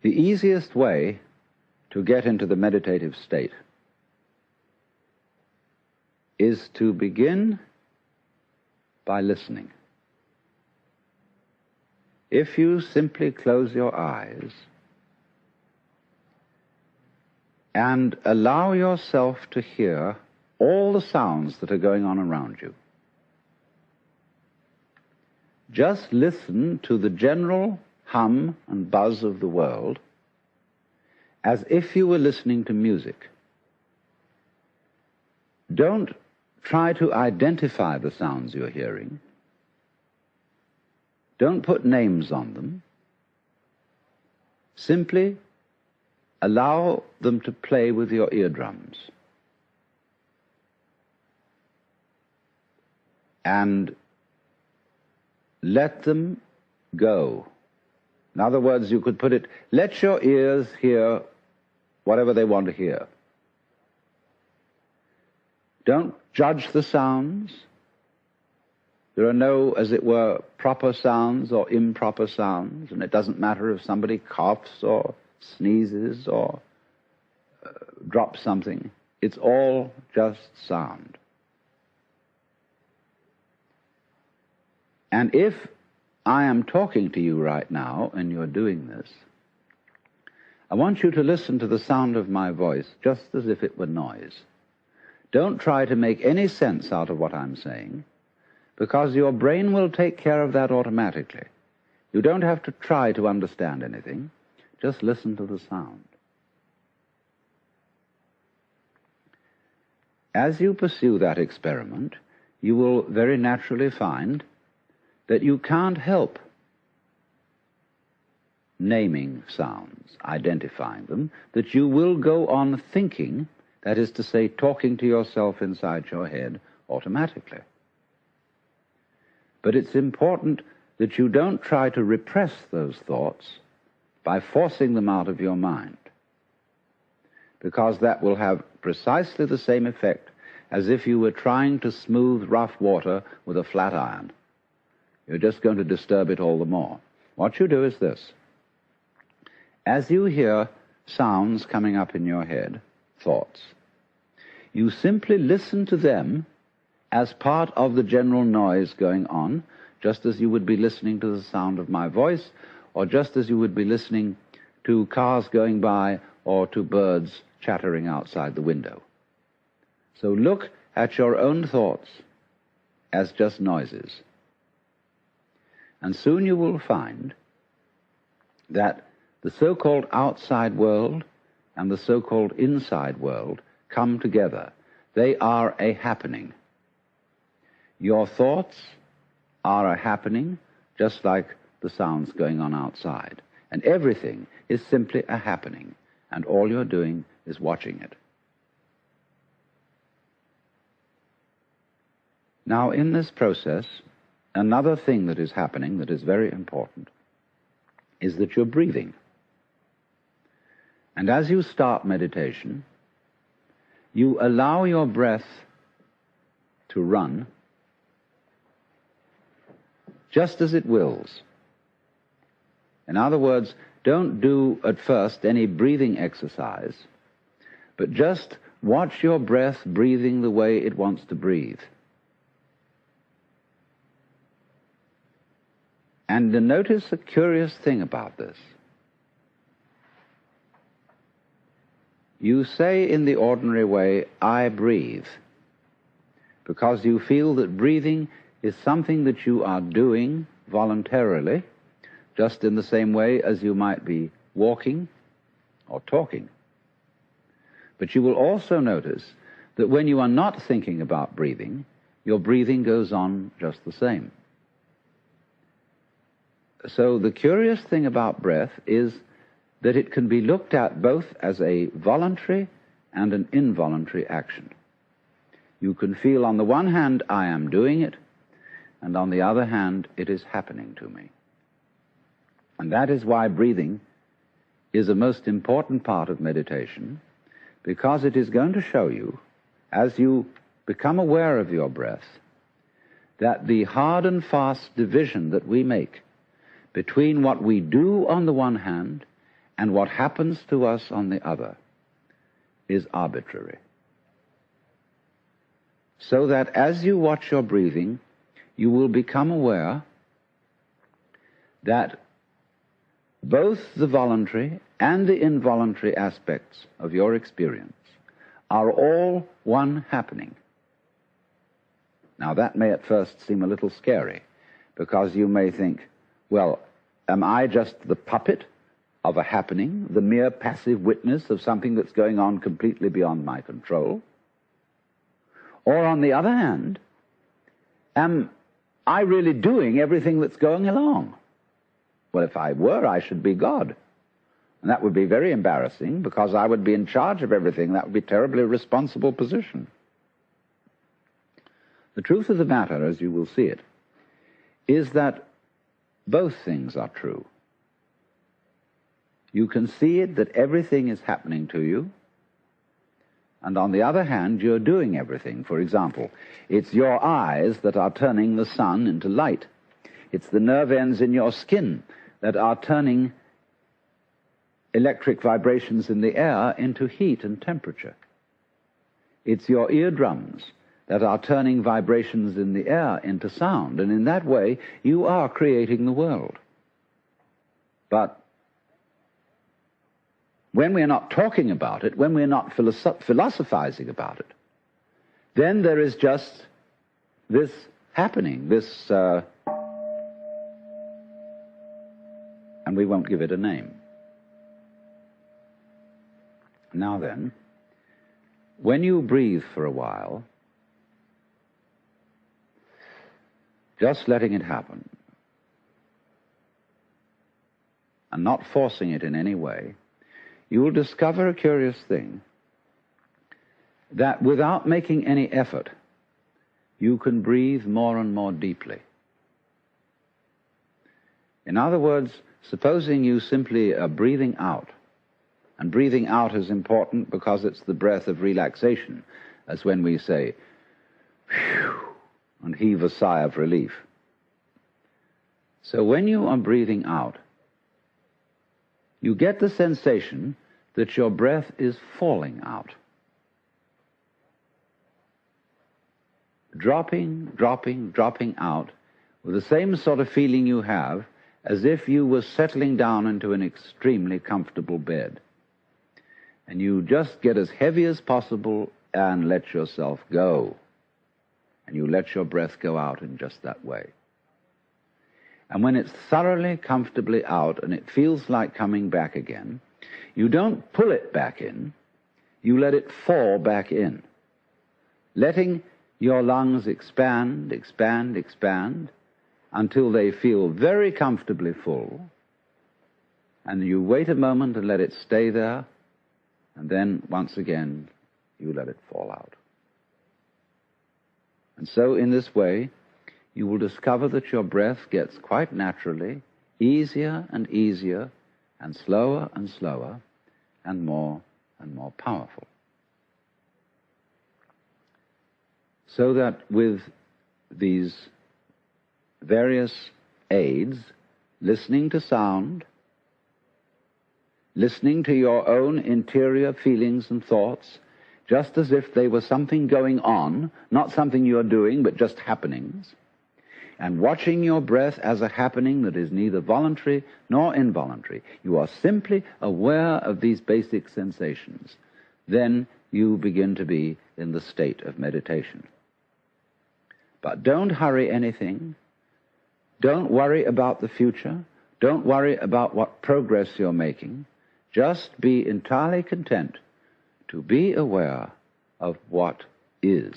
The easiest way to get into the meditative state is to begin by listening. If you simply close your eyes and allow yourself to hear all the sounds that are going on around you, just listen to the general hum and buzz of the world as if you were listening to music. Don't try to identify the sounds you're hearing. Don't put names on them. Simply allow them to play with your eardrums. And let them go. In other words, you could put it, let your ears hear whatever they want to hear. Don't judge the sounds. There are no, as it were, proper sounds or improper sounds, and it doesn't matter if somebody coughs or sneezes or drops something. It's all just sound. And if I am talking to you right now and you're doing this, I want you to listen to the sound of my voice just as if it were noise. Don't try to make any sense out of what I'm saying, because your brain will take care of that automatically. You don't have to try to understand anything. Just listen to the sound. As you pursue that experiment, you will very naturally find that you can't help naming sounds, identifying them, that you will go on thinking, that is to say, talking to yourself inside your head automatically. But it's important that you don't try to repress those thoughts by forcing them out of your mind, because that will have precisely the same effect as if you were trying to smooth rough water with a flat iron. You're just going to disturb it all the more. What you do is this. As you hear sounds coming up in your head, thoughts, you simply listen to them as part of the general noise going on, just as you would be listening to the sound of my voice, or just as you would be listening to cars going by or to birds chattering outside the window. So look at your own thoughts as just noises. And soon you will find that the so-called outside world and the so-called inside world come together. They are a happening. Your thoughts are a happening, just like the sounds going on outside. And everything is simply a happening, and all you're doing is watching it. Now, in this process, another thing that is happening that is very important is that you're breathing. And as you start meditation, you allow your breath to run just as it wills. In other words, don't do at first any breathing exercise, but just watch your breath breathing the way it wants to breathe. And notice a curious thing about this. You say in the ordinary way, I breathe, because you feel that breathing is something that you are doing voluntarily, just in the same way as you might be walking or talking. But you will also notice that when you are not thinking about breathing, your breathing goes on just the same. So the curious thing about breath is that it can be looked at both as a voluntary and an involuntary action. You can feel on the one hand, I am doing it, and on the other hand, it is happening to me. And that is why breathing is a most important part of meditation, because it is going to show you, as you become aware of your breath, that the hard and fast division that we make between what we do on the one hand and what happens to us on the other is arbitrary. So that as you watch your breathing, you will become aware that both the voluntary and the involuntary aspects of your experience are all one happening. Now that may at first seem a little scary, because you may think, well, am I just the puppet of a happening, the mere passive witness of something that's going on completely beyond my control? Or on the other hand, am I really doing everything that's going along? Well, if I were, I should be God. And that would be very embarrassing, because I would be in charge of everything. That would be a terribly responsible position. The truth of the matter, as you will see it, is that both things are true. You can see it that everything is happening to you, and on the other hand, you're doing everything. For example, it's your eyes that are turning the sun into light. It's the nerve ends in your skin that are turning electric vibrations in the air into heat and temperature. It's your eardrums that are turning vibrations in the air into sound, and in that way, you are creating the world. But when we're not talking about it, when we're not philosophizing about it, then there is just this happening, this, and we won't give it a name. Now then, when you breathe for a while, just letting it happen, and not forcing it in any way, you will discover a curious thing, that without making any effort, you can breathe more and more deeply. In other words, supposing you simply are breathing out, and breathing out is important because it's the breath of relaxation, as when we say, phew, and heave a sigh of relief. So when you are breathing out, you get the sensation that your breath is falling out. Dropping, dropping, dropping out, with the same sort of feeling you have as if you were settling down into an extremely comfortable bed. And you just get as heavy as possible and let yourself go. And you let your breath go out in just that way. And when it's thoroughly, comfortably out and it feels like coming back again, you don't pull it back in, you let it fall back in, letting your lungs expand, expand, expand, until they feel very comfortably full, and you wait a moment and let it stay there, and then, once again, you let it fall out. And so, in this way, you will discover that your breath gets quite naturally easier and easier, and slower, and more powerful. So that with these various aids, listening to sound, listening to your own interior feelings and thoughts, just as if they were something going on, not something you're doing, but just happenings, and watching your breath as a happening that is neither voluntary nor involuntary. You are simply aware of these basic sensations. Then you begin to be in the state of meditation. But don't hurry anything. Don't worry about the future. Don't worry about what progress you're making. Just be entirely content to be aware of what is.